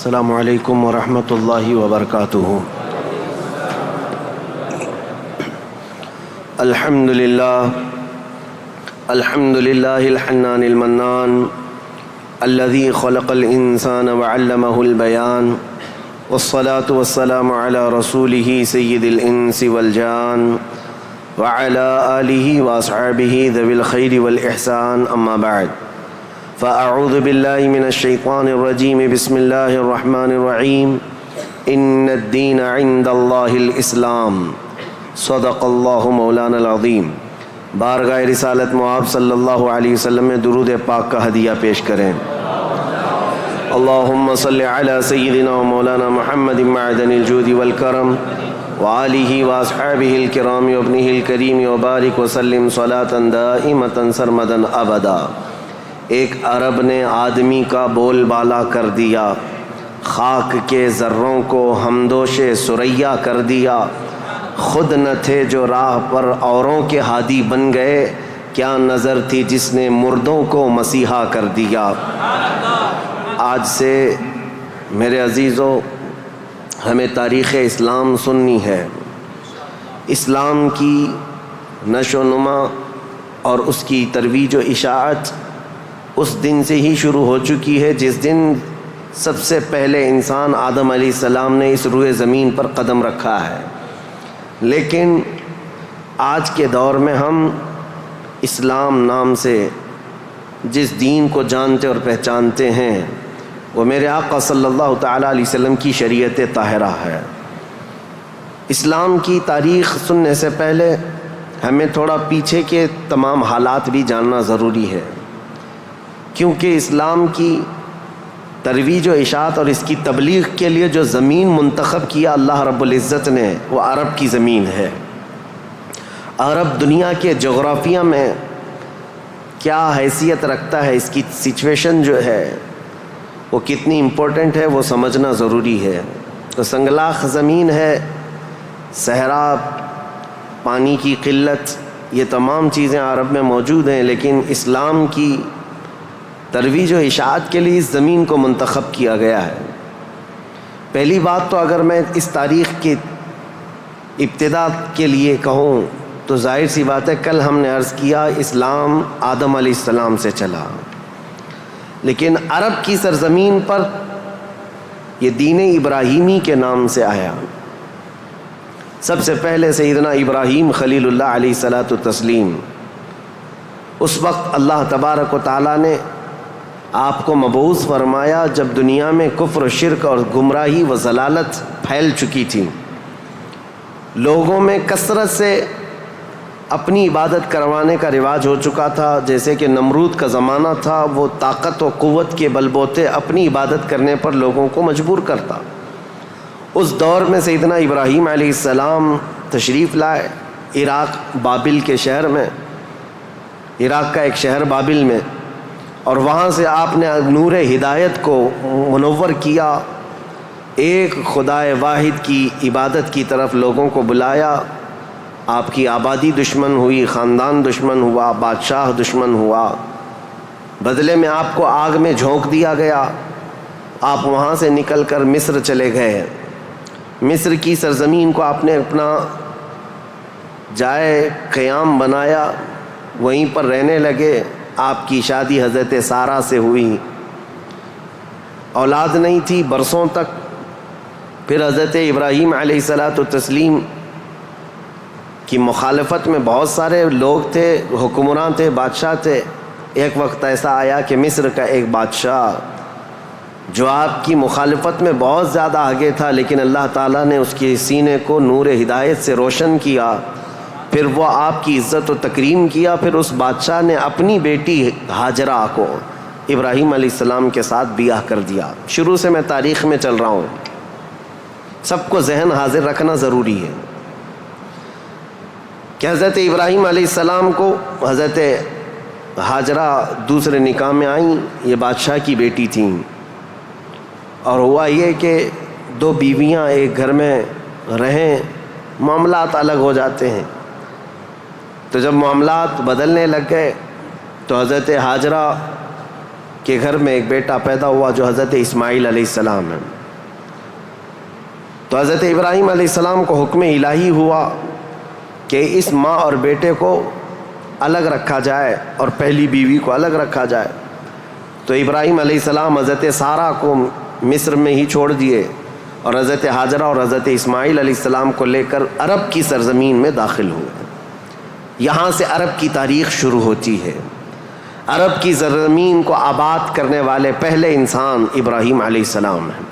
السلام علیکم ورحمۃ اللہ وبرکاتہ۔ الحمد للہ الحنان المنان الذي خلق الانسان وعلمه البیان والصلاة والسلام على رسوله سید الانس والجان وعلى آلہ واصحابہ ذوی الخیر والاحسان، اما بعد فاعوذ باللہ من الشیطان الرجیم، بسم اللہ الرحمن الرحیم۔ ان الدین عند اللہ الاسلام، صدق اللہ مولانا العظیم۔ بارگاہ رسالت مآب صلی اللہ علیہ وسلم میں درود پاک کا ہدیہ پیش کریں۔ اللہم صلی علی سیدنا و مولانا محمد معدن الجود والکرم وآلہ واصحابہ الکرام وابنہ الکریم وبارک وسلم صلاۃ دائمۃ سرمدا ابدا۔ ایک عرب نے آدمی کا بول بالا کر دیا، خاک کے ذروں کو ہمدوش ثریا کر دیا۔ خود نہ تھے جو راہ پر اوروں کے ہادی بن گئے، کیا نظر تھی جس نے مردوں کو مسیحا کر دیا۔ آج سے میرے عزیزو ہمیں تاریخ اسلام سننی ہے۔ اسلام کی نشو و نما اور اس کی ترویج و اشاعت اس دن سے ہی شروع ہو چکی ہے جس دن سب سے پہلے انسان آدم علیہ السلام نے اس روئے زمین پر قدم رکھا ہے۔ لیکن آج کے دور میں ہم اسلام نام سے جس دین کو جانتے اور پہچانتے ہیں وہ میرے آقا صلی اللہ تعالیٰ علیہ وسلم کی شریعت طاہرہ ہے۔ اسلام کی تاریخ سننے سے پہلے ہمیں تھوڑا پیچھے کے تمام حالات بھی جاننا ضروری ہے، کیونکہ اسلام کی ترویج و اشاعت اور اس کی تبلیغ کے لیے جو زمین منتخب کیا اللہ رب العزت نے، وہ عرب کی زمین ہے۔ عرب دنیا کے جغرافیہ میں کیا حیثیت رکھتا ہے، اس کی سچویشن جو ہے وہ کتنی امپورٹنٹ ہے، وہ سمجھنا ضروری ہے۔ تو سنگلاخ زمین ہے، صحرا، پانی کی قلت، یہ تمام چیزیں عرب میں موجود ہیں، لیکن اسلام کی ترویج و اشاعت کے لیے اس زمین کو منتخب کیا گیا ہے۔ پہلی بات تو اگر میں اس تاریخ کی ابتدا کے لیے کہوں تو ظاہر سی بات ہے، کل ہم نے عرض کیا اسلام آدم علیہ السلام سے چلا، لیکن عرب کی سرزمین پر یہ دین ابراہیمی کے نام سے آیا۔ سب سے پہلے سیدنا ابراہیم خلیل اللہ علیہ الصلاۃ والتسلیم، اس وقت اللہ تبارک و تعالیٰ نے آپ کو مبعوث فرمایا جب دنیا میں کفر و شرک اور گمراہی و ضلالت پھیل چکی تھی، لوگوں میں کثرت سے اپنی عبادت کروانے کا رواج ہو چکا تھا۔ جیسے کہ نمرود کا زمانہ تھا، وہ طاقت و قوت کے بل بوتے اپنی عبادت کرنے پر لوگوں کو مجبور کرتا۔ اس دور میں سیدنا ابراہیم علیہ السلام تشریف لائے عراق بابل کے شہر میں، عراق کا ایک شہر بابل میں، اور وہاں سے آپ نے نور ہدایت کو منور کیا، ایک خدائے واحد کی عبادت کی طرف لوگوں کو بلایا۔ آپ کی آبادی دشمن ہوئی، خاندان دشمن ہوا، بادشاہ دشمن ہوا، بدلے میں آپ کو آگ میں جھونک دیا گیا۔ آپ وہاں سے نکل کر مصر چلے گئے۔ مصر کی سرزمین کو آپ نے اپنا جائے قیام بنایا، وہیں پر رہنے لگے۔ آپ کی شادی حضرت سارہ سے ہوئی، اولاد نہیں تھی برسوں تک۔ پھر حضرت ابراہیم علیہ الصلاۃ والتسلیم کی مخالفت میں بہت سارے لوگ تھے، حکمران تھے، بادشاہ تھے۔ ایک وقت ایسا آیا کہ مصر کا ایک بادشاہ جو آپ کی مخالفت میں بہت زیادہ آگے تھا، لیکن اللہ تعالیٰ نے اس کے سینے کو نور ہدایت سے روشن کیا، پھر وہ آپ کی عزت و تکریم کیا۔ پھر اس بادشاہ نے اپنی بیٹی ہاجرہ کو ابراہیم علیہ السلام کے ساتھ بیاہ کر دیا۔ شروع سے میں تاریخ میں چل رہا ہوں، سب کو ذہن حاضر رکھنا ضروری ہے کہ حضرت ابراہیم علیہ السلام کو حضرت ہاجرہ دوسرے نکاح میں آئیں، یہ بادشاہ کی بیٹی تھیں، اور ہوا یہ کہ دو بیویاں ایک گھر میں رہیں، معاملات الگ ہو جاتے ہیں۔ تو جب معاملات بدلنے لگ گئے تو حضرت ہاجرہ کہ گھر میں ایک بیٹا پیدا ہوا جو حضرت اسماعیل علیہ السلام ہے. تو حضرت ابراہیم علیہ السلام کو حکم الہی ہوا کہ اس ماں اور بیٹے کو الگ رکھا جائے اور پہلی بیوی کو الگ رکھا جائے. تو ابراہیم علیہ السلام حضرت سارہ کو مصر میں ہی چھوڑ دیے اور حضرت ہاجرہ اور حضرت اسماعیل علیہ السلام کو لے کر عرب کی سرزمین میں داخل ہوئے. یہاں سے عرب کی تاریخ شروع ہوتی ہے. عرب کی سرزمین کو آباد کرنے والے پہلے انسان ابراہیم علیہ السلام ہیں.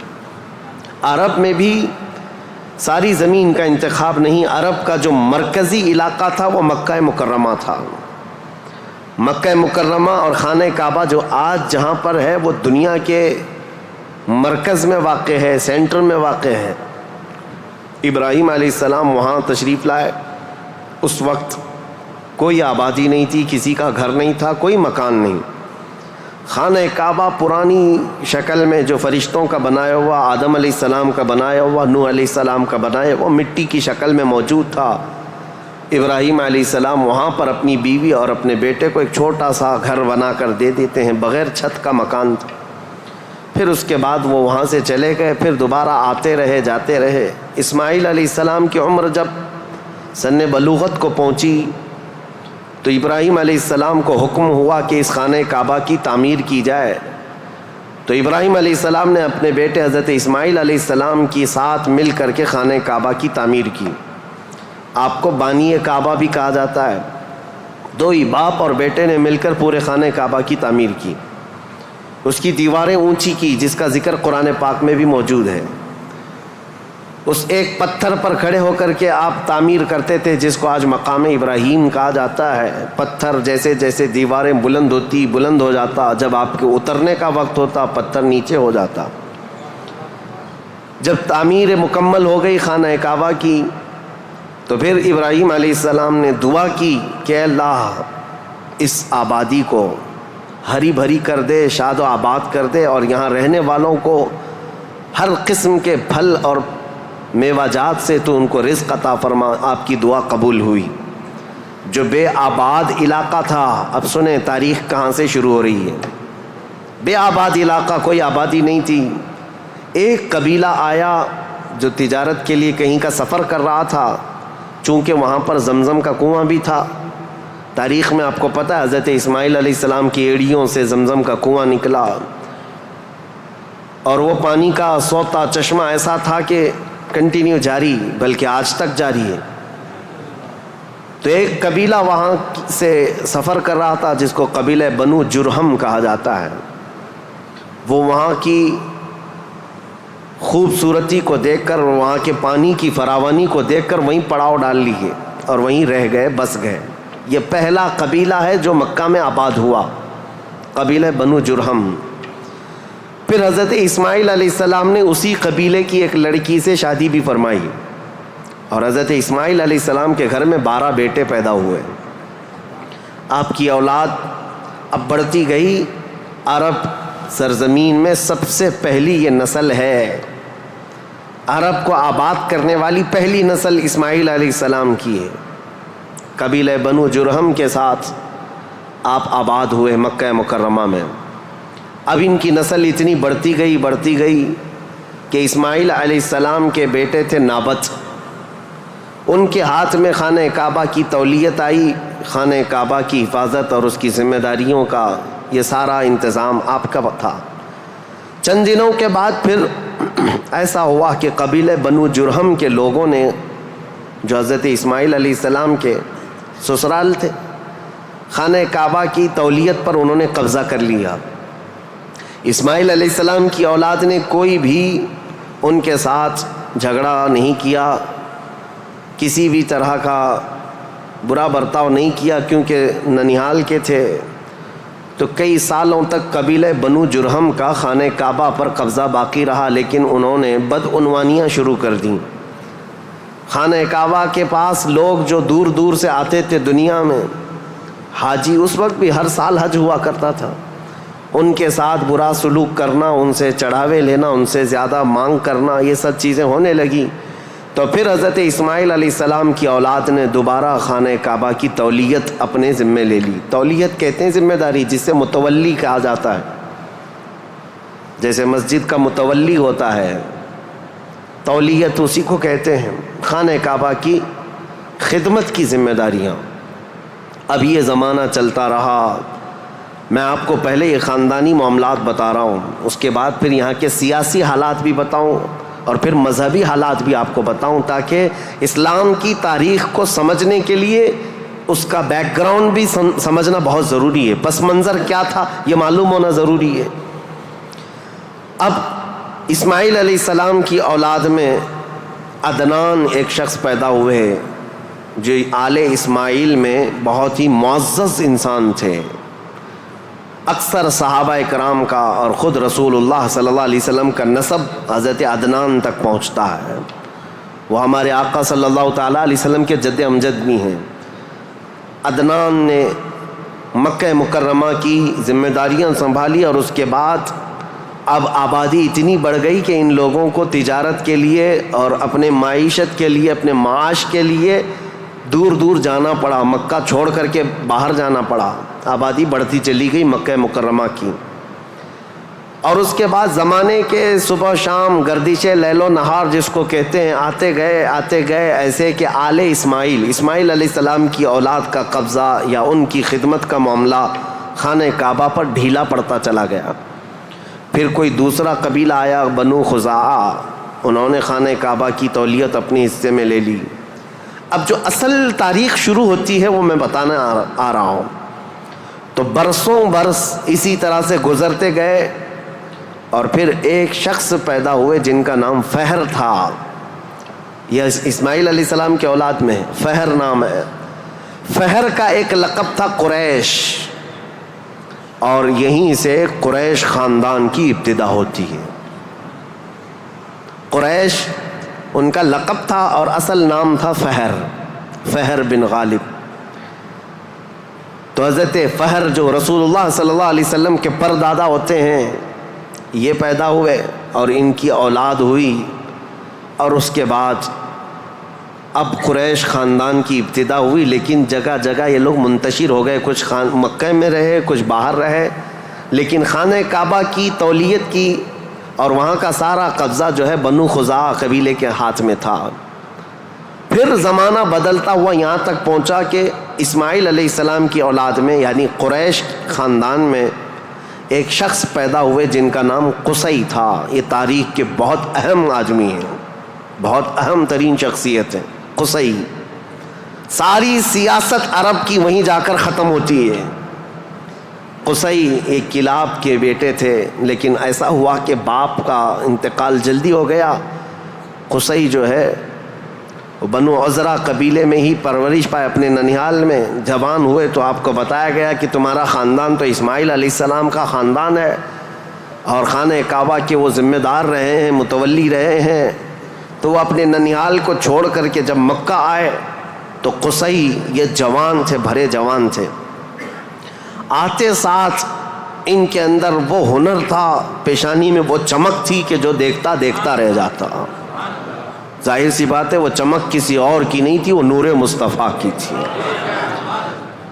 عرب میں بھی ساری زمین کا انتخاب نہیں، عرب کا جو مرکزی علاقہ تھا وہ مکہ مکرمہ تھا. مکہ مکرمہ اور خانہ کعبہ جو آج جہاں پر ہے وہ دنیا کے مرکز میں واقع ہے، سینٹر میں واقع ہے. ابراہیم علیہ السلام وہاں تشریف لائے. اس وقت کوئی آبادی نہیں تھی، کسی کا گھر نہیں تھا، کوئی مکان نہیں. خانہ کعبہ پرانی شکل میں جو فرشتوں کا بنایا ہوا، آدم علیہ السلام کا بنایا ہوا، نوح علیہ السلام کا بنایا ہوا مٹی کی شکل میں موجود تھا. ابراہیم علیہ السلام وہاں پر اپنی بیوی اور اپنے بیٹے کو ایک چھوٹا سا گھر بنا کر دے دیتے ہیں، بغیر چھت کا مکان تھا. پھر اس کے بعد وہ وہاں سے چلے گئے، پھر دوبارہ آتے رہے جاتے رہے. اسماعیل علیہ السلام کی عمر جب سن بلوغت کو پہنچی تو ابراہیم علیہ السلام کو حکم ہوا کہ اس خانہ کعبہ کی تعمیر کی جائے. تو ابراہیم علیہ السلام نے اپنے بیٹے حضرت اسماعیل علیہ السلام کے ساتھ مل کر کے خانہ کعبہ کی تعمیر کی. آپ کو بانی کعبہ بھی کہا جاتا ہے. دو ہی باپ اور بیٹے نے مل کر پورے خانہ کعبہ کی تعمیر کی. اس کی دیواریں اونچی کی، جس کا ذکر قرآن پاک میں بھی موجود ہے. اس ایک پتھر پر کھڑے ہو کر کے آپ تعمیر کرتے تھے، جس کو آج مقام ابراہیم کہا جاتا ہے. پتھر جیسے جیسے دیواریں بلند ہو جاتا، جب آپ کے اترنے کا وقت ہوتا پتھر نیچے ہو جاتا. جب تعمیر مکمل ہو گئی خانہ کعبہ کی تو پھر ابراہیم علیہ السلام نے دعا کی کہ اللہ اس آبادی کو ہری بھری کر دے، شاد و آباد کر دے، اور یہاں رہنے والوں کو ہر قسم کے پھل اور میوہ جات سے تو ان کو رزق عطا فرما. آپ کی دعا قبول ہوئی. جو بے آباد علاقہ تھا، اب سنیں تاریخ کہاں سے شروع ہو رہی ہے. بے آباد علاقہ، کوئی آبادی نہیں تھی. ایک قبیلہ آیا جو تجارت کے لیے کہیں کا سفر کر رہا تھا. چونکہ وہاں پر زمزم کا کنواں بھی تھا. تاریخ میں آپ کو پتہ ہے حضرت اسماعیل علیہ السلام کی ایڑیوں سے زمزم کا کنواں نکلا، اور وہ پانی کا سوتا چشمہ ایسا تھا کہ کنٹینیو جاری، بلکہ آج تک جاری ہے. تو ایک قبیلہ وہاں سے سفر کر رہا تھا جس کو قبیلہ بنو جرہم کہا جاتا ہے. وہ وہاں کی خوبصورتی کو دیکھ کر، وہاں کے پانی کی فراوانی کو دیکھ کر وہیں پڑاؤ ڈال لیے اور وہیں رہ گئے، بس گئے. یہ پہلا قبیلہ ہے جو مکہ میں آباد ہوا، قبیلہ بنو جرہم. پھر حضرت اسماعیل علیہ السلام نے اسی قبیلے کی ایک لڑکی سے شادی بھی فرمائی، اور حضرت اسماعیل علیہ السلام کے گھر میں 12 بیٹے پیدا ہوئے. آپ کی اولاد اب بڑھتی گئی. عرب سرزمین میں سب سے پہلی یہ نسل ہے، عرب کو آباد کرنے والی پہلی نسل اسماعیل علیہ السلام کی ہے. قبیلہ بنو جرہم کے ساتھ آپ آباد ہوئے مکہ مکرمہ میں. اب ان کی نسل اتنی بڑھتی گئی کہ اسماعیل علیہ السلام کے بیٹے تھے نابت. ان کے ہاتھ میں خانہ کعبہ کی تولیت آئی. خانہ کعبہ کی حفاظت اور اس کی ذمہ داریوں کا یہ سارا انتظام آپ کا تھا. چند دنوں کے بعد پھر ایسا ہوا کہ قبیلہ بنو جرہم کے لوگوں نے، جو حضرت اسماعیل علیہ السلام کے سسرال تھے، خانہ کعبہ کی تولیت پر انہوں نے قبضہ کر لیا. اسماعیل علیہ السلام کی اولاد نے کوئی بھی ان کے ساتھ جھگڑا نہیں کیا، کسی بھی طرح کا برا برتاؤ نہیں کیا، کیونکہ ننیحال کے تھے. تو کئی سالوں تک قبیلہ بنو جرہم کا خانہ کعبہ پر قبضہ باقی رہا، لیکن انہوں نے بدعنوانیاں شروع کر دیں. خانہ کعبہ کے پاس لوگ جو دور دور سے آتے تھے دنیا میں، حاجی، اس وقت بھی ہر سال حج ہوا کرتا تھا، ان کے ساتھ برا سلوک کرنا، ان سے چڑھاوے لینا، ان سے زیادہ مانگ کرنا، یہ سب چیزیں ہونے لگی. تو پھر حضرت اسماعیل علیہ السلام کی اولاد نے دوبارہ خانہ کعبہ کی تولیت اپنے ذمے لے لی. تولیت کہتے ہیں ذمہ داری، جس سے متولی کہا جاتا ہے. جیسے مسجد کا متولی ہوتا ہے، تولیت اسی کو کہتے ہیں، خانہ کعبہ کی خدمت کی ذمہ داریاں۔ اب یہ زمانہ چلتا رہا، میں آپ کو پہلے یہ خاندانی معاملات بتا رہا ہوں، اس کے بعد پھر یہاں کے سیاسی حالات بھی بتاؤں اور پھر مذہبی حالات بھی آپ کو بتاؤں، تاکہ اسلام کی تاریخ کو سمجھنے کے لیے اس کا بیک گراؤنڈ بھی سمجھنا بہت ضروری ہے، پس منظر کیا تھا یہ معلوم ہونا ضروری ہے۔ اب اسماعیل علیہ السلام کی اولاد میں عدنان ایک شخص پیدا ہوئے جو آل اسماعیل میں بہت ہی معزز انسان تھے۔ اکثر صحابہ کرام کا اور خود رسول اللہ صلی اللہ علیہ وسلم کا نسب حضرت عدنان تک پہنچتا ہے، وہ ہمارے آقا صلی اللہ تعالیٰ علیہ وسلم کے جد امجد بھی ہیں۔ عدنان نے مکہ مکرمہ کی ذمہ داریاں سنبھالی اور اس کے بعد اب آبادی اتنی بڑھ گئی کہ ان لوگوں کو تجارت کے لیے اور اپنے معیشت کے لیے، اپنے معاش کے لیے دور دور جانا پڑا، مکہ چھوڑ کر کے باہر جانا پڑا، آبادی بڑھتی چلی گئی مکہ مکرمہ کی۔ اور اس کے بعد زمانے کے صبح شام گردش لیل و نہار جس کو کہتے ہیں، آتے گئے ایسے کہ آل اسماعیل علیہ السلام کی اولاد کا قبضہ یا ان کی خدمت کا معاملہ خانہ کعبہ پر ڈھیلا پڑتا چلا گیا۔ پھر کوئی دوسرا قبیلہ آیا، بنو خزاعہ، انہوں نے خانہ کعبہ کی تولیت اپنے حصے میں لے لی۔ اب جو اصل تاریخ شروع ہوتی ہے وہ میں بتانا آ رہا ہوں۔ تو برسوں برس اسی طرح سے گزرتے گئے اور پھر ایک شخص پیدا ہوئے جن کا نام فہر تھا۔ یہ اسماعیل علیہ السلام کے اولاد میں فہر نام ہے۔ فہر کا ایک لقب تھا قریش، اور یہیں سے قریش خاندان کی ابتدا ہوتی ہے۔ قریش ان کا لقب تھا اور اصل نام تھا فہر بن غالب۔ تو حضرت فہر جو رسول اللہ صلی اللہ علیہ وسلم کے پردادا ہوتے ہیں، یہ پیدا ہوئے اور ان کی اولاد ہوئی، اور اس کے بعد اب قریش خاندان کی ابتدا ہوئی، لیکن جگہ جگہ یہ لوگ منتشر ہو گئے، کچھ مکہ میں رہے، کچھ باہر رہے، لیکن خانہ کعبہ کی تولیت کی اور وہاں کا سارا قبضہ جو ہے بنو خزاعہ قبیلے کے ہاتھ میں تھا۔ پھر زمانہ بدلتا ہوا یہاں تک پہنچا کہ اسماعیل علیہ السلام کی اولاد میں یعنی قریش خاندان میں ایک شخص پیدا ہوئے جن کا نام قصی تھا۔ یہ تاریخ کے بہت اہم آدمی ہیں، بہت اہم ترین شخصیت ہے قصی۔ ساری سیاست عرب کی وہیں جا کر ختم ہوتی ہے۔ قصی ایک کلاب کے بیٹے تھے، لیکن ایسا ہوا کہ باپ کا انتقال جلدی ہو گیا۔ قصی جو ہے بنو عزرا قبیلے میں ہی پرورش پائے، اپنے ننیال میں جوان ہوئے تو آپ کو بتایا گیا کہ تمہارا خاندان تو اسماعیل علیہ السلام کا خاندان ہے اور خانہ کعبہ کے وہ ذمہ دار رہے ہیں، متولی رہے ہیں۔ تو وہ اپنے ننیال کو چھوڑ کر کے جب مکہ آئے تو قصی یہ جوان تھے، بھرے جوان تھے۔ آتے ساتھ ان کے اندر وہ ہنر تھا، پیشانی میں وہ چمک تھی کہ جو دیکھتا دیکھتا رہ جاتا۔ ظاہر سی بات ہے وہ چمک کسی اور کی نہیں تھی، وہ نور مصطفیٰ کی تھی۔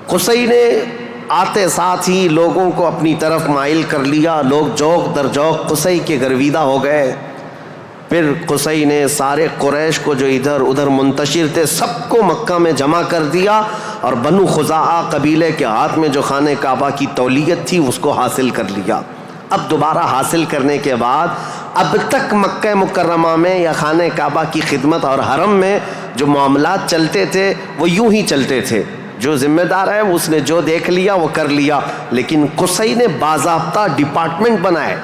قصی نے آتے ساتھ ہی لوگوں کو اپنی طرف مائل کر لیا، لوگ جوق در جوق قصی کے گرویدہ ہو گئے۔ پھر قصی نے سارے قریش کو جو ادھر ادھر منتشر تھے سب کو مکہ میں جمع کر دیا، اور بنو خزاعہ قبیلے کے ہاتھ میں جو خانہ کعبہ کی تولیت تھی اس کو حاصل کر لیا۔ اب دوبارہ حاصل کرنے کے بعد اب تک مکہ مکرمہ میں یا خانہ کعبہ کی خدمت اور حرم میں جو معاملات چلتے تھے وہ یوں ہی چلتے تھے۔ جو ذمہ دار ہے اس نے جو دیکھ لیا وہ کر لیا، لیکن قصی نے باضابطہ ڈپارٹمنٹ بنائے،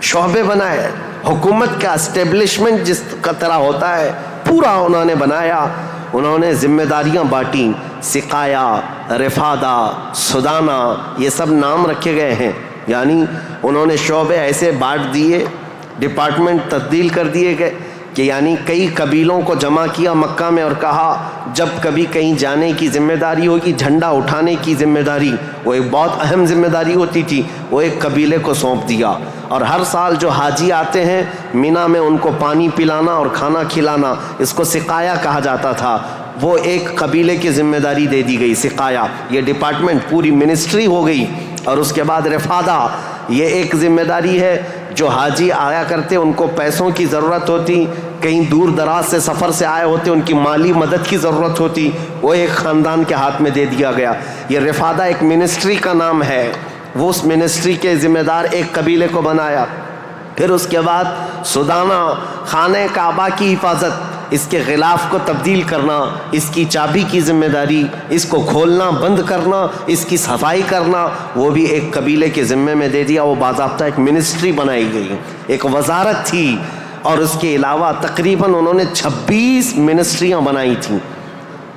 شعبے بنائے، حکومت کا اسٹیبلشمنٹ جس کا طرح ہوتا ہے پورا انہوں نے بنایا۔ انہوں نے ذمہ داریاں بانٹیں، سقایا، رفادہ، سدانہ، یہ سب نام رکھے گئے ہیں، یعنی انہوں نے شعبے ایسے بانٹ دیے، ڈپارٹمنٹ تبدیل کر دیے گئے کہ یعنی کئی قبیلوں کو جمع کیا مکہ میں اور کہا جب کبھی کہیں جانے کی ذمہ داری ہوگی، جھنڈا اٹھانے کی ذمہ داری، وہ ایک بہت اہم ذمہ داری ہوتی تھی، وہ ایک قبیلے کو سونپ دیا۔ اور ہر سال جو حاجی آتے ہیں مینا میں ان کو پانی پلانا اور کھانا کھلانا، اس کو سقایا کہا جاتا تھا، وہ ایک قبیلے کی ذمہ داری دے دی گئی، سقایا، یہ ڈپارٹمنٹ پوری منسٹری ہو گئی۔ اور اس کے بعد رفادہ، یہ ایک ذمہ داری ہے جو حاجی آیا کرتے ان کو پیسوں کی ضرورت ہوتی، کہیں دور دراز سے سفر سے آئے ہوتے ان کی مالی مدد کی ضرورت ہوتی، وہ ایک خاندان کے ہاتھ میں دے دیا گیا۔ یہ رفادہ ایک منسٹری کا نام ہے، وہ اس منسٹری کے ذمہ دار ایک قبیلے کو بنایا۔ پھر اس کے بعد سدانہ، خانہ کعبہ کی حفاظت، اس کے غلاف کو تبدیل کرنا، اس کی چابی کی ذمہ داری، اس کو کھولنا بند کرنا، اس کی صفائی کرنا، وہ بھی ایک قبیلے کے ذمے میں دے دیا۔ وہ باضابطہ ایک منسٹری بنائی گئی، ایک وزارت تھی، اور اس کے علاوہ تقریباً انہوں نے 26 منسٹریاں بنائی تھیں،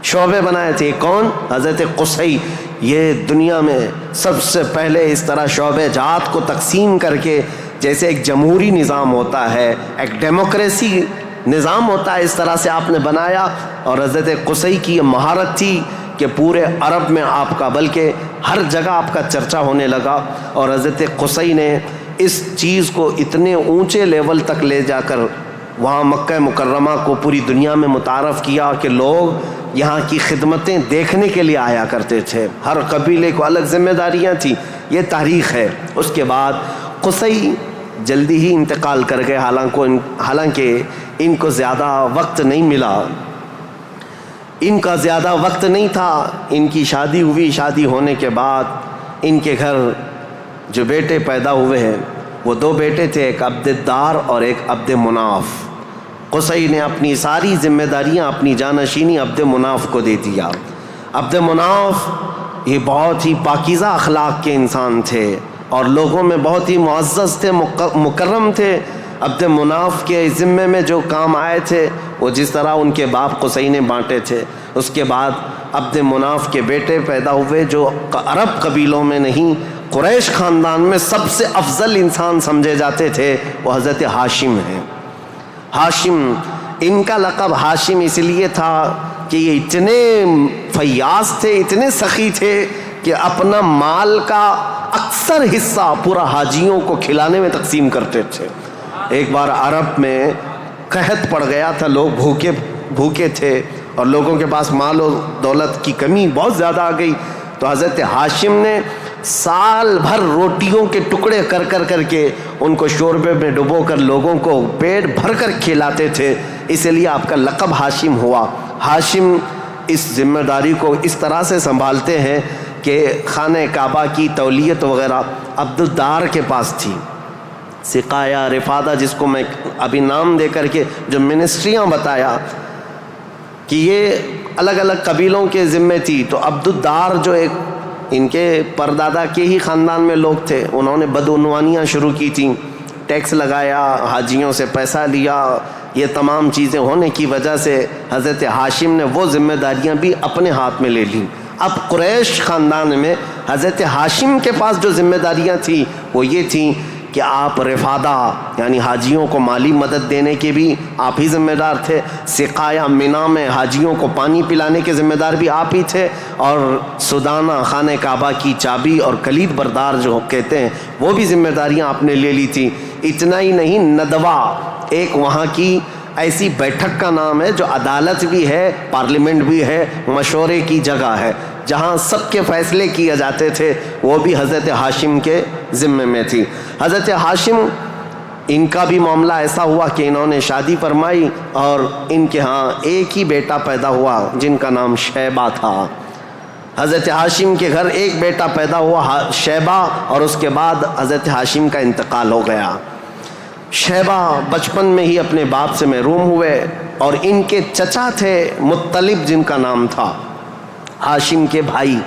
شعبے بنائے تھے۔ کون؟ حضرت قصی۔ یہ دنیا میں سب سے پہلے اس طرح شعبے جات کو تقسیم کر کے، جیسے ایک جمہوری نظام ہوتا ہے، ایک ڈیموکریسی نظام ہوتا ہے، اس طرح سے آپ نے بنایا۔ اور حضرت قصی کی یہ مہارت تھی کہ پورے عرب میں آپ کا، بلکہ ہر جگہ آپ کا چرچا ہونے لگا۔ اور حضرت قصی نے اس چیز کو اتنے اونچے لیول تک لے جا کر وہاں مکہ مکرمہ کو پوری دنیا میں متعارف کیا کہ لوگ یہاں کی خدمتیں دیکھنے کے لیے آیا کرتے تھے۔ ہر قبیلے کو الگ ذمہ داریاں تھیں، یہ تاریخ ہے۔ اس کے بعد قصی جلدی ہی انتقال کر گئے، حالانکہ ان کو زیادہ وقت نہیں ملا، ان کا زیادہ وقت نہیں تھا۔ ان کی شادی ہوئی، شادی ہونے کے بعد ان کے گھر جو بیٹے پیدا ہوئے ہیں وہ 2 بیٹے تھے، ایک عبد الدار اور ایک عبد مناف۔ قصی نے اپنی ساری ذمہ داریاں، اپنی جانشینی عبد مناف کو دے دیا۔ عبد مناف یہ بہت ہی پاکیزہ اخلاق کے انسان تھے اور لوگوں میں بہت ہی معزز تھے، مکرم تھے۔ عبد مناف کے ذمے میں جو کام آئے تھے وہ جس طرح ان کے باپ قصی نے بانٹے تھے۔ اس کے بعد عبد مناف کے بیٹے پیدا ہوئے جو عرب قبیلوں میں نہیں، قریش خاندان میں سب سے افضل انسان سمجھے جاتے تھے، وہ حضرت ہاشم ہیں۔ ہاشم، ان کا لقب ہاشم اس لیے تھا کہ یہ اتنے فیاض تھے، اتنے سخی تھے کہ اپنا مال کا اکثر حصہ پورا حاجیوں کو کھلانے میں تقسیم کرتے تھے۔ ایک بار عرب میں قحط پڑ گیا تھا، لوگ بھوکے تھے اور لوگوں کے پاس مال و دولت کی کمی بہت زیادہ آ گئی، تو حضرت ہاشم نے سال بھر روٹیوں کے ٹکڑے کر کے ان کو شوربے میں ڈبو کر لوگوں کو پیٹ بھر کر کھلاتے تھے، اس لیے آپ کا لقب ہاشم ہوا۔ ہاشم اس ذمہ داری کو اس طرح سے سنبھالتے ہیں کہ خانہ کعبہ کی تولیت وغیرہ عبد الدار کے پاس تھی۔ سقایہ، رفادہ، جس کو میں ابھی نام دے کر کے جو منسٹریاں بتایا کہ یہ الگ الگ قبیلوں کے ذمے تھی، تو عبد الدار جو ایک ان کے پردادا کے ہی خاندان میں لوگ تھے، انہوں نے بدعنوانیاں شروع کی تھیں، ٹیکس لگایا، حاجیوں سے پیسہ لیا، یہ تمام چیزیں ہونے کی وجہ سے حضرت ہاشم نے وہ ذمہ داریاں بھی اپنے ہاتھ میں لے لیں۔ اب قریش خاندان میں حضرت ہاشم کے پاس جو ذمہ داریاں تھیں وہ یہ تھیں کہ آپ رفادہ یعنی حاجیوں کو مالی مدد دینے کے بھی آپ ہی ذمہ دار تھے، سقایہ، مینا میں حاجیوں کو پانی پلانے کے ذمہ دار بھی آپ ہی تھے، اور سدانہ، خانہ کعبہ کی چابی اور کلید بردار جو کہتے ہیں وہ بھی ذمہ داریاں آپ نے لے لی تھی۔ اتنا ہی نہیں، ندوہ ایک وہاں کی ایسی بیٹھک کا نام ہے جو عدالت بھی ہے، پارلیمنٹ بھی ہے، مشورے کی جگہ ہے، جہاں سب کے فیصلے کیے جاتے تھے، وہ بھی حضرت ہاشم کے ذمے میں تھی۔ حضرت ہاشم، ان کا بھی معاملہ ایسا ہوا کہ انہوں نے شادی فرمائی اور ان کے ہاں ایک ہی بیٹا پیدا ہوا جن کا نام شیبہ تھا۔ حضرت ہاشم کے گھر ایک بیٹا پیدا ہوا شیبہ، اور اس کے بعد حضرت ہاشم کا انتقال ہو گیا۔ شیبہ بچپن میں ہی اپنے باپ سے محروم ہوئے، اور ان کے چچا تھے مطلب، جن کا نام تھا، ہاشم کے بھائی،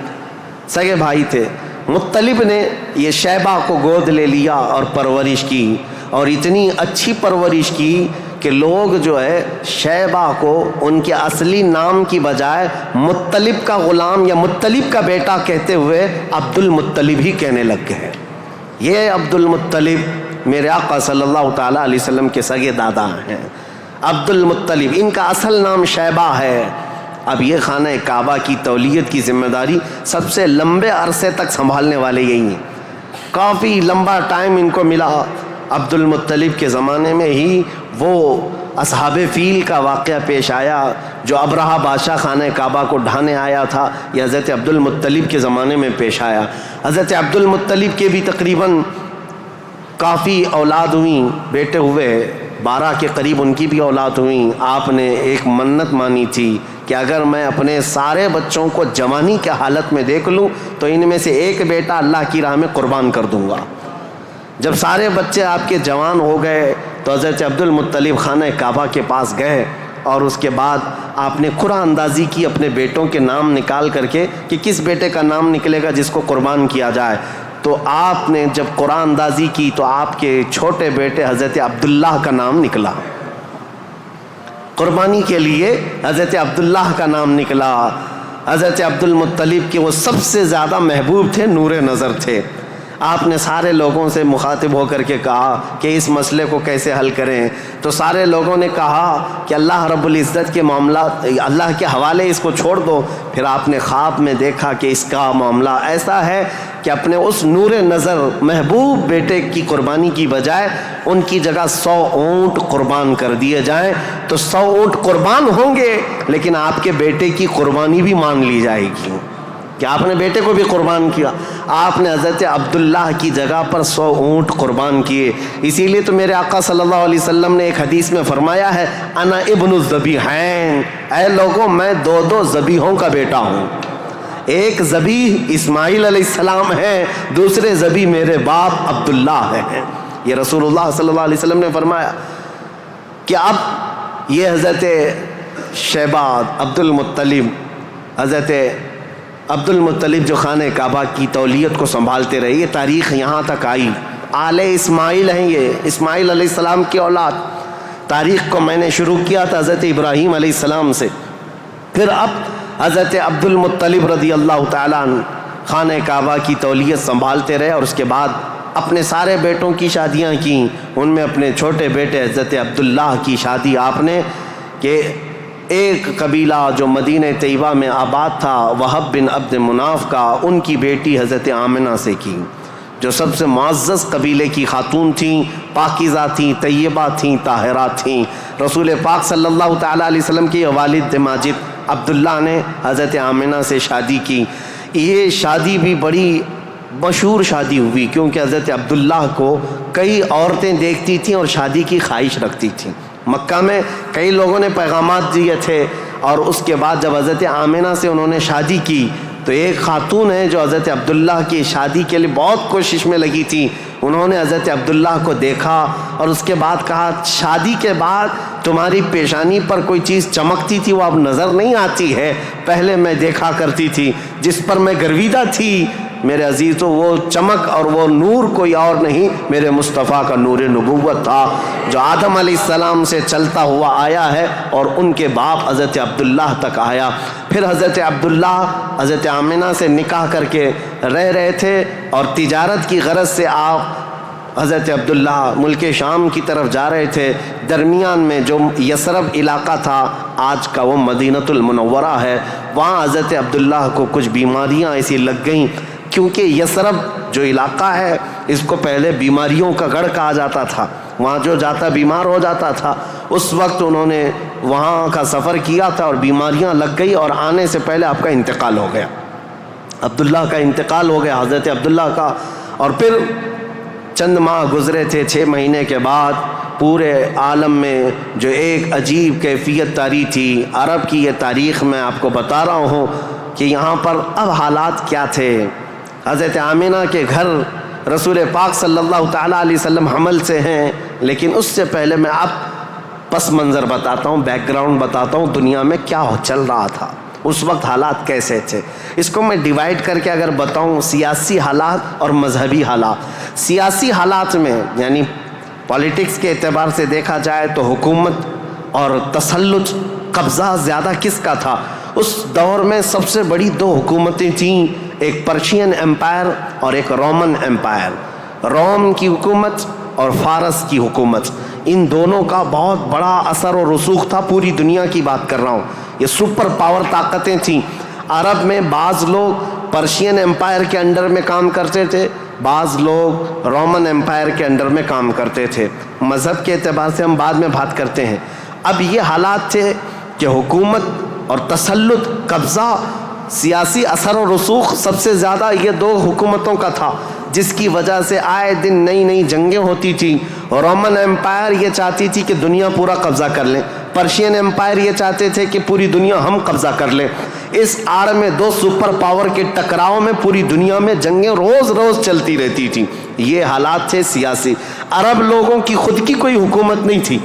سگے بھائی تھے۔ مطلب نے یہ شیبہ کو گود لے لیا اور پرورش کی، اور اتنی اچھی پرورش کی کہ لوگ جو ہے شیبہ کو ان کے اصلی نام کی بجائے مطلب کا غلام یا مطلب کا بیٹا کہتے ہوئے عبد المطلب ہی کہنے لگ گئے۔ یہ عبد المطلب میرے آقا صلی اللہ تعالیٰ علیہ وسلم کے سگے دادا ہیں، عبد المطلب، ان کا اصل نام شیبہ ہے۔ اب یہ خانہ کعبہ کی تولیت کی ذمہ داری سب سے لمبے عرصے تک سنبھالنے والے یہی ہیں، کافی لمبا ٹائم ان کو ملا۔ عبد المطلب کے زمانے میں ہی وہ اصحاب فیل کا واقعہ پیش آیا، جو ابرہہ بادشاہ خانہ کعبہ کو ڈھانے آیا تھا، یہ حضرت عبد المطلب کے زمانے میں پیش آیا۔ حضرت عبد المطلب کے بھی تقریباً کافی اولاد ہوئیں، بیٹے ہوئے 12 کے قریب ان کی بھی اولاد ہوئیں. آپ نے ایک منت مانی تھی کہ اگر میں اپنے سارے بچوں کو جوانی کے حالت میں دیکھ لوں تو ان میں سے ایک بیٹا اللہ کی راہ میں قربان کر دوں گا. جب سارے بچے آپ کے جوان ہو گئے تو حضرت عبد المطلب خانہ کعبہ کے پاس گئے اور اس کے بعد آپ نے قرعہ اندازی کی اپنے بیٹوں کے نام نکال کر کے کہ کس بیٹے کا نام نکلے گا جس کو قربان کیا جائے. تو آپ نے جب قرعہ اندازی کی تو آپ کے چھوٹے بیٹے حضرت عبداللہ کا نام نکلا. قربانی کے لیے حضرت عبداللہ کا نام نکلا. حضرت عبد المطلب کے وہ سب سے زیادہ محبوب تھے، نور نظر تھے. آپ نے سارے لوگوں سے مخاطب ہو کر کے کہا کہ اس مسئلے کو کیسے حل کریں. تو سارے لوگوں نے کہا کہ اللہ رب العزت کے معاملات اللہ کے حوالے اس کو چھوڑ دو. پھر آپ نے خواب میں دیکھا کہ اس کا معاملہ ایسا ہے کہ اپنے اس نور نظر محبوب بیٹے کی قربانی کی بجائے ان کی جگہ 100 اونٹ قربان کر دیے جائیں. تو 100 اونٹ قربان ہوں گے لیکن آپ کے بیٹے کی قربانی بھی مان لی جائے گی کہ آپ نے بیٹے کو بھی قربان کیا. آپ نے حضرت عبداللہ کی جگہ پر 100 اونٹ قربان کیے. اسی لیے تو میرے آقا صلی اللہ علیہ وسلم نے ایک حدیث میں فرمایا ہے انا ابن الذبیحین، اے لوگوں میں 2 ذبیحوں کا بیٹا ہوں. ایک ذبیح اسماعیل علیہ السلام ہے، دوسرے ذبیح میرے باپ عبداللہ ہیں. یہ رسول اللہ صلی اللہ علیہ وسلم نے فرمایا کہ اب یہ حضرت شیبہ حضرت عبد المطلب جو خانہ کعبہ کی تولیت کو سنبھالتے رہے، یہ تاریخ یہاں تک آئی. آل اسماعیل ہیں، یہ اسماعیل علیہ السلام کی اولاد. تاریخ کو میں نے شروع کیا تھا حضرت ابراہیم علیہ السلام سے. پھر اب حضرت عبد المطلب رضی اللہ تعالیٰ عنہ خانہ کعبہ کی تولیت سنبھالتے رہے اور اس کے بعد اپنے سارے بیٹوں کی شادیاں کیں. ان میں اپنے چھوٹے بیٹے حضرت عبداللہ کی شادی آپ نے کہ ایک قبیلہ جو مدینہ طیبہ میں آباد تھا وہب بن عبد مناف کا، ان کی بیٹی حضرت آمنہ سے کی، جو سب سے معزز قبیلے کی خاتون تھیں، پاکیزہ تھیں، طیبہ تھیں، طاہرہ تھیں. رسول پاک صلی اللہ تعالیٰ علیہ وسلم کے والد ماجد عبداللہ نے حضرت آمنہ سے شادی کی. یہ شادی بھی بڑی مشہور شادی ہوئی کیونکہ حضرت عبداللہ کو کئی عورتیں دیکھتی تھیں اور شادی کی خواہش رکھتی تھیں. مکہ میں کئی لوگوں نے پیغامات دیے تھے اور اس کے بعد جب حضرت آمنہ سے انہوں نے شادی کی تو ایک خاتون ہے جو حضرت عبداللہ کی شادی کے لیے بہت کوشش میں لگی تھی. انہوں نے حضرت عبداللہ کو دیکھا اور اس کے بعد کہا شادی کے بعد تمہاری پیشانی پر کوئی چیز چمکتی تھی وہ اب نظر نہیں آتی ہے، پہلے میں دیکھا کرتی تھی جس پر میں گرویدہ تھی میرے عزیزوں، وہ چمک اور وہ نور کوئی اور نہیں میرے مصطفیٰ کا نور نبوت تھا جو آدم علیہ السلام سے چلتا ہوا آیا ہے اور ان کے باپ حضرت عبداللہ تک آیا. پھر حضرت عبداللہ حضرت آمنہ سے نکاح کر کے رہ رہے تھے اور تجارت کی غرض سے آپ حضرت عبداللہ ملک شام کی طرف جا رہے تھے. درمیان میں جو یثرب علاقہ تھا آج کا وہ مدینۃ المنورہ ہے، وہاں حضرت عبداللہ کو کچھ بیماریاں ایسی لگ گئیں کیونکہ یثرب جو علاقہ ہے اس کو پہلے بیماریوں کا گڑھ کہا جاتا تھا، وہاں جو جاتا بیمار ہو جاتا تھا. اس وقت انہوں نے وہاں کا سفر کیا تھا اور بیماریاں لگ گئی اور آنے سے پہلے آپ کا انتقال ہو گیا. عبداللہ کا انتقال ہو گیا حضرت عبداللہ کا. اور پھر چند ماہ گزرے تھے، 6 مہینے کے بعد پورے عالم میں جو ایک عجیب کیفیت طاری تھی. عرب کی یہ تاریخ میں آپ کو بتا رہا ہوں کہ یہاں پر اب حالات کیا تھے. حضرت آمنہ کے گھر رسول پاک صلی اللہ تعالیٰ علیہ وسلم حمل سے ہیں، لیکن اس سے پہلے میں اب پس منظر بتاتا ہوں، بیک گراؤنڈ بتاتا ہوں دنیا میں کیا چل رہا تھا اس وقت، حالات کیسے تھے. اس کو میں ڈیوائیڈ کر کے اگر بتاؤں سیاسی حالات اور مذہبی حالات. سیاسی حالات میں یعنی پالیٹکس کے اعتبار سے دیکھا جائے تو حکومت اور تسلط قبضہ زیادہ کس کا تھا؟ اس دور میں سب سے بڑی 2 حکومتیں تھیں، ایک پرشین امپائر اور ایک رومن امپائر. روم کی حکومت اور فارس کی حکومت، ان دونوں کا بہت بڑا اثر و رسوخ تھا. پوری دنیا کی بات کر رہا ہوں، یہ سپر پاور طاقتیں تھیں. عرب میں بعض لوگ پرشین امپائر کے انڈر میں کام کرتے تھے، بعض لوگ رومن امپائر کے انڈر میں کام کرتے تھے. مذہب کے اعتبار سے ہم بعد میں بات کرتے ہیں. اب یہ حالات تھے کہ حکومت اور تسلط، قبضہ، سیاسی اثر و رسوخ سب سے زیادہ یہ 2 حکومتوں کا تھا جس کی وجہ سے آئے دن نئی نئی جنگیں ہوتی تھیں. رومن ایمپائر یہ چاہتی تھی کہ دنیا پورا قبضہ کر لیں، پرشین ایمپائر یہ چاہتے تھے کہ پوری دنیا ہم قبضہ کر لیں. اس آڑ میں دو سپر پاور کے ٹکراؤ میں پوری دنیا میں جنگیں روز روز چلتی رہتی تھیں. یہ حالات تھے سیاسی. عرب لوگوں کی خود کی کوئی حکومت نہیں تھی،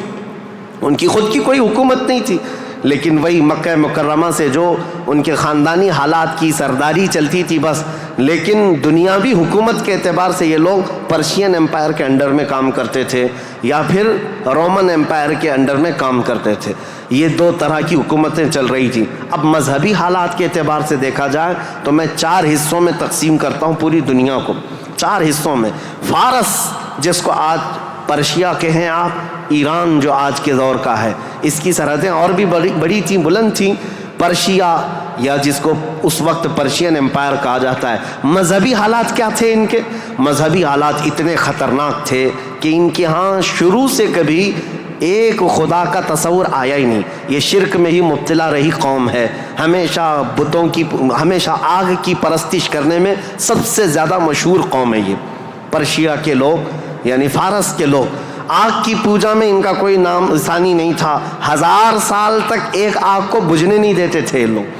ان کی خود کی کوئی حکومت نہیں تھی، لیکن وہی مکہ مکرمہ سے جو ان کے خاندانی حالات کی سرداری چلتی تھی بس. لیکن دنیاوی حکومت کے اعتبار سے یہ لوگ پرشین ایمپائر کے انڈر میں کام کرتے تھے یا پھر رومن ایمپائر کے انڈر میں کام کرتے تھے. یہ دو طرح کی حکومتیں چل رہی تھیں. اب مذہبی حالات کے اعتبار سے دیکھا جائے تو میں 4 حصوں میں تقسیم کرتا ہوں پوری دنیا کو. 4 حصوں میں فارس، جس کو آج پرشیا کہیں آپ، ایران جو آج کے دور کا ہے، اس کی سرحدیں اور بھی بڑی تھیں، بلند تھیں. پرشیا یا جس کو اس وقت پرشین ایمپائر کہا جاتا ہے. مذہبی حالات کیا تھے ان کے؟ مذہبی حالات اتنے خطرناک تھے کہ ان کے ہاں شروع سے کبھی ایک خدا کا تصور آیا ہی نہیں. یہ شرک میں ہی مبتلا رہی قوم ہے. ہمیشہ بتوں کی، ہمیشہ آگ کی پرستش کرنے میں سب سے زیادہ مشہور قوم ہے یہ پرشیا کے لوگ، یعنی فارس کے لوگ. آگ کی پوجا میں ان کا کوئی نام ثانی نہیں تھا. 1000 سال تک ایک آگ کو بجھنے نہیں دیتے تھے یہ لوگ.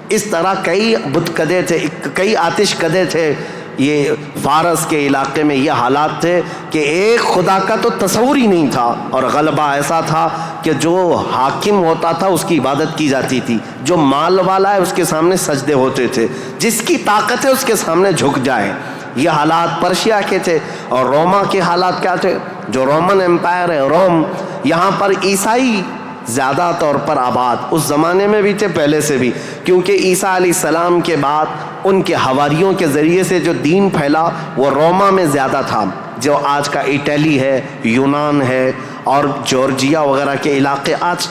اس طرح کئی بت کدے تھے، کئی آتش کدے تھے. یہ فارس کے علاقے میں یہ حالات تھے کہ ایک خدا کا تو تصور ہی نہیں تھا، اور غلبہ ایسا تھا کہ جو حاکم ہوتا تھا اس کی عبادت کی جاتی تھی، جو مال والا ہے اس کے سامنے سجدے ہوتے تھے، جس کی طاقت ہے اس کے سامنے جھک جائے. یہ حالات پرشیا کے تھے. اور روما کے حالات کیا تھے؟ جو رومن ایمپائر ہے روم، یہاں پر عیسائی زیادہ طور پر آباد، اس زمانے میں بھی تھے، پہلے سے بھی، کیونکہ عیسیٰ علیہ السلام کے بعد ان کے حواریوں کے ذریعے سے جو دین پھیلا وہ روما میں زیادہ تھا، جو آج کا اٹلی ہے، یونان ہے اور جورجیا وغیرہ کے علاقے آج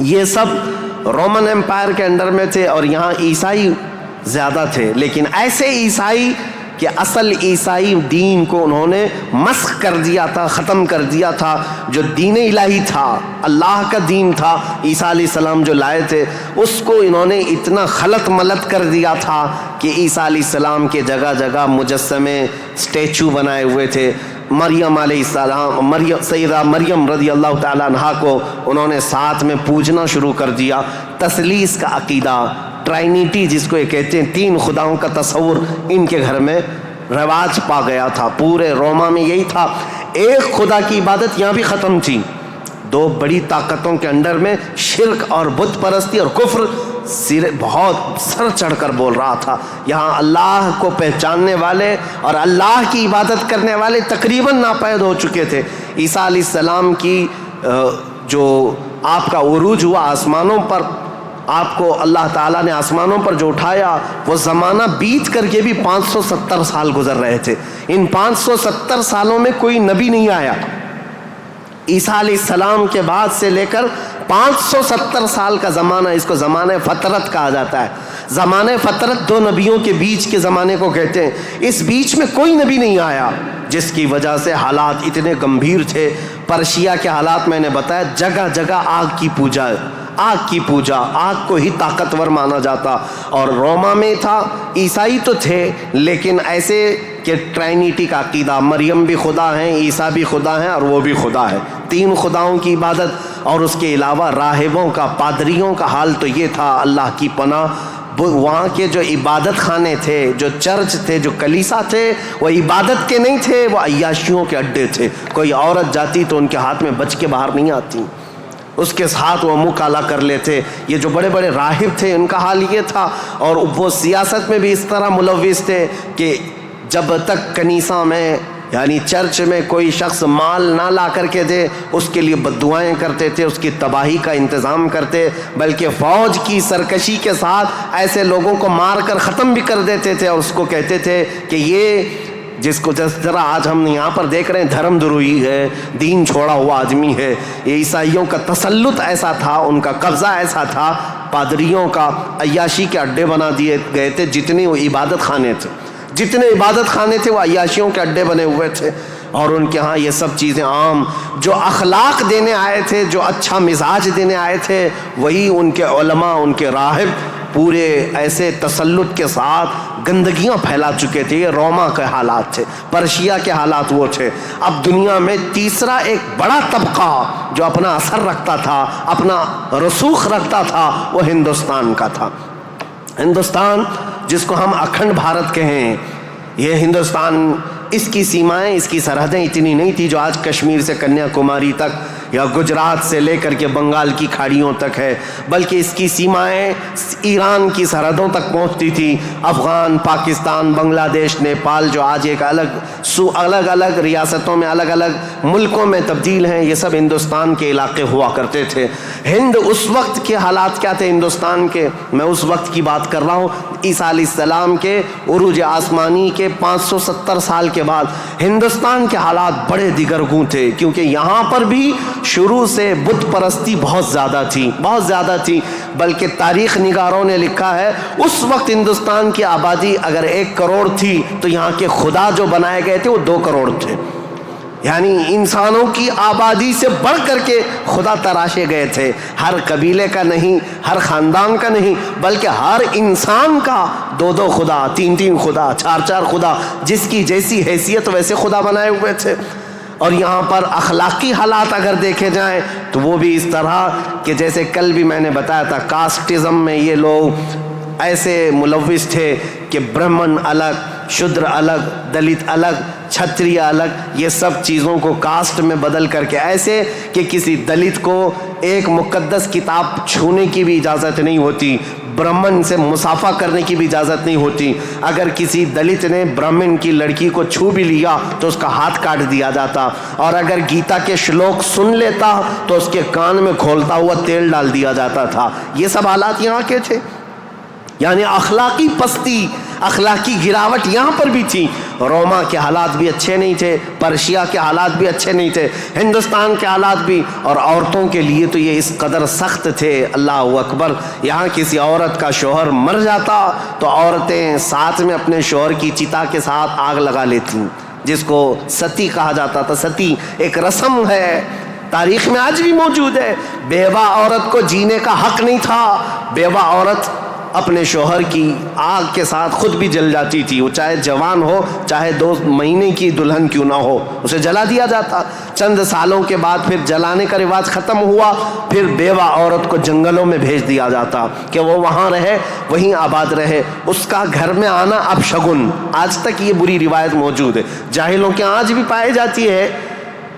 یہ سب رومن ایمپائر کے انڈر میں تھے، اور یہاں عیسائی زیادہ تھے. لیکن ایسے عیسائی کہ اصل عیسائی دین کو انہوں نے مسخ کر دیا تھا، ختم کر دیا تھا. جو دین الہی تھا، اللہ کا دین تھا، عیسیٰ علیہ السلام جو لائے تھے، اس کو انہوں نے اتنا خلط ملط کر دیا تھا کہ عیسیٰ علیہ السلام کے جگہ جگہ مجسمے، اسٹیچو بنائے ہوئے تھے. مریم علیہ السلام، سیدہ مریم رضی اللہ تعالیٰ عنہا کو انہوں نے ساتھ میں پوجنا شروع کر دیا. تثلیث کا عقیدہ، ٹرائنیٹی جس کو یہ کہتے ہیں، 3 خداؤں کا تصور ان کے گھر میں رواج پا گیا تھا. پورے روما میں یہی تھا. ایک خدا کی عبادت یہاں بھی ختم تھی. 2 بڑی طاقتوں کے انڈر میں شرک اور بت پرستی اور کفر بہت سر چڑھ کر بول رہا تھا. یہاں اللہ کو پہچاننے والے اور اللہ کی عبادت کرنے والے تقریباً ناپید ہو چکے تھے. عیسیٰ علیہ السلام کی جو آپ کا عروج ہوا آسمانوں پر، آپ کو اللہ تعالیٰ نے آسمانوں پر جو اٹھایا، وہ زمانہ بیت کر کے بھی 570 سال گزر رہے تھے. ان 570 سالوں میں کوئی نبی نہیں آیا. عیسیٰ علیہ السلام کے بعد سے لے کر 570 سال کا زمانہ، اس کو زمانہ فترت کہا جاتا ہے. زمانہ فترت 2 نبیوں کے بیچ کے زمانے کو کہتے ہیں. اس بیچ میں کوئی نبی نہیں آیا، جس کی وجہ سے حالات اتنے گمبھیر تھے. پرشیا کے حالات میں نے بتایا، جگہ جگہ آگ کی پوجا، آگ کی پوجا، آگ کو ہی طاقتور مانا جاتا. اور روما میں تھا، عیسائی تو تھے لیکن ایسے کہ ٹرائنیٹی کا عقیدہ، مریم بھی خدا ہیں، عیسیٰ بھی خدا ہیں اور وہ بھی خدا ہے. 3 خداؤں کی عبادت. اور اس کے علاوہ راہبوں کا، پادریوں کا حال تو یہ تھا، اللہ کی پناہ، وہاں کے جو عبادت خانے تھے، جو چرچ تھے، جو کلیسا تھے، وہ عبادت کے نہیں تھے، وہ عیاشیوں کے اڈے تھے. کوئی عورت جاتی تو ان کے ہاتھ میں بچ کے باہر نہیں آتی، اس کے ساتھ وہ منہ کالا کر لیتے. یہ جو بڑے بڑے راہب تھے ان کا حال یہ تھا. اور وہ سیاست میں بھی اس طرح ملوث تھے کہ جب تک کنیسہ میں یعنی چرچ میں کوئی شخص مال نہ لا کر کے دے، اس کے لیے بد دعائیں کرتے تھے، اس کی تباہی کا انتظام کرتے، بلکہ فوج کی سرکشی کے ساتھ ایسے لوگوں کو مار کر ختم بھی کر دیتے تھے. اور اس کو کہتے تھے کہ یہ جس کو جس طرح آج ہم یہاں پر دیکھ رہے ہیں دھرم دروہی ہے، دین چھوڑا ہوا آدمی ہے. یہ عیسائیوں کا تسلط ایسا تھا، ان کا قبضہ ایسا تھا، پادریوں کا عیاشی کے اڈے بنا دیے گئے تھے. جتنے وہ عبادت خانے تھے، جتنے عبادت خانے تھے وہ عیاشیوں کے اڈے بنے ہوئے تھے. اور ان کے ہاں یہ سب چیزیں عام. جو اخلاق دینے آئے تھے، جو اچھا مزاج دینے آئے تھے، وہی ان کے علماء، ان کے راہب پورے ایسے تسلط کے ساتھ گندگیاں پھیلا چکے تھے. یہ روما کے حالات تھے, پرشیا کے حالات وہ تھے. اب دنیا میں تیسرا ایک بڑا طبقہ جو اپنا اثر رکھتا تھا, اپنا رسوخ رکھتا تھا, وہ ہندوستان کا تھا. ہندوستان جس کو ہم اکھنڈ بھارت کہیں, یہ ہندوستان, اس کی سیمائیں, اس کی سرحدیں اتنی نہیں تھی جو آج کشمیر سے کنیا کماری تک یا گجرات سے لے کر کے بنگال کی کھاڑیوں تک ہے, بلکہ اس کی سیمائیں ایران کی سرحدوں تک پہنچتی تھی. افغان, پاکستان, بنگلہ دیش, نیپال جو آج ایک الگ الگ ریاستوں میں, الگ الگ ملکوں میں تبدیل ہیں, یہ سب ہندوستان کے علاقے ہوا کرتے تھے. ہند اس وقت کے حالات کیا تھے ہندوستان کے, میں اس وقت کی بات کر رہا ہوں. عیسیٰ علیہ السلام کے عروج آسمانی کے 570 سال کے بعد ہندوستان کے حالات بڑے دیگرگوں تھے, کیونکہ یہاں پر بھی شروع سے بت پرستی بہت زیادہ تھی. بلکہ تاریخ نگاروں نے لکھا ہے اس وقت ہندوستان کی آبادی اگر 1 کروڑ تھی تو یہاں کے خدا جو بنائے گئے تھے وہ 2 کروڑ تھے. یعنی انسانوں کی آبادی سے بڑھ کر کے خدا تراشے گئے تھے. ہر قبیلے کا نہیں, ہر خاندان کا نہیں, بلکہ ہر انسان کا 2 خدا, 3 خدا, 4 خدا, جس کی جیسی حیثیت ویسے خدا بنائے ہوئے تھے. اور یہاں پر اخلاقی حالات اگر دیکھے جائیں تو وہ بھی اس طرح کہ جیسے کل بھی میں نے بتایا تھا, کاسٹزم میں یہ لوگ ایسے ملوث تھے کہ برہمن الگ, شودر الگ, دلت الگ, چھتریہ الگ, یہ سب چیزوں کو کاسٹ میں بدل کر کے, ایسے کہ کسی دلت کو ایک مقدس کتاب چھونے کی بھی اجازت نہیں ہوتی, برہمن سے مصافحہ کرنے کی بھی اجازت نہیں ہوتی. اگر کسی دلت نے برہمن کی لڑکی کو چھو بھی لیا تو اس کا ہاتھ کاٹ دیا جاتا, اور اگر گیتا کے شلوک سن لیتا تو اس کے کان میں کھولتا ہوا تیل ڈال دیا جاتا تھا. یہ سب حالات یہاں کے تھے. یعنی اخلاقی پستی, اخلاقی گراوٹ یہاں پر بھی تھی. روما کے حالات بھی اچھے نہیں تھے, پرشیا کے حالات بھی اچھے نہیں تھے, ہندوستان کے حالات بھی. اور عورتوں کے لیے تو یہ اس قدر سخت تھے, اللہ اکبر. یہاں کسی عورت کا شوہر مر جاتا تو عورتیں ساتھ میں اپنے شوہر کی چتا کے ساتھ آگ لگا لیتی, جس کو ستی کہا جاتا تھا. ستی ایک رسم ہے, تاریخ میں آج بھی موجود ہے. بیوہ عورت کو جینے کا حق نہیں تھا. بیوہ عورت اپنے شوہر کی آگ کے ساتھ خود بھی جل جاتی تھی, وہ چاہے جوان ہو, چاہے 2 مہینے کی دلہن کیوں نہ ہو, اسے جلا دیا جاتا. چند سالوں کے بعد پھر جلانے کا رواج ختم ہوا, پھر بیوہ عورت کو جنگلوں میں بھیج دیا جاتا کہ وہ وہاں رہے, وہیں آباد رہے. اس کا گھر میں آنا اب شگن. آج تک یہ بری روایت موجود ہے, جاہلوں کے آج بھی پائی جاتی ہے,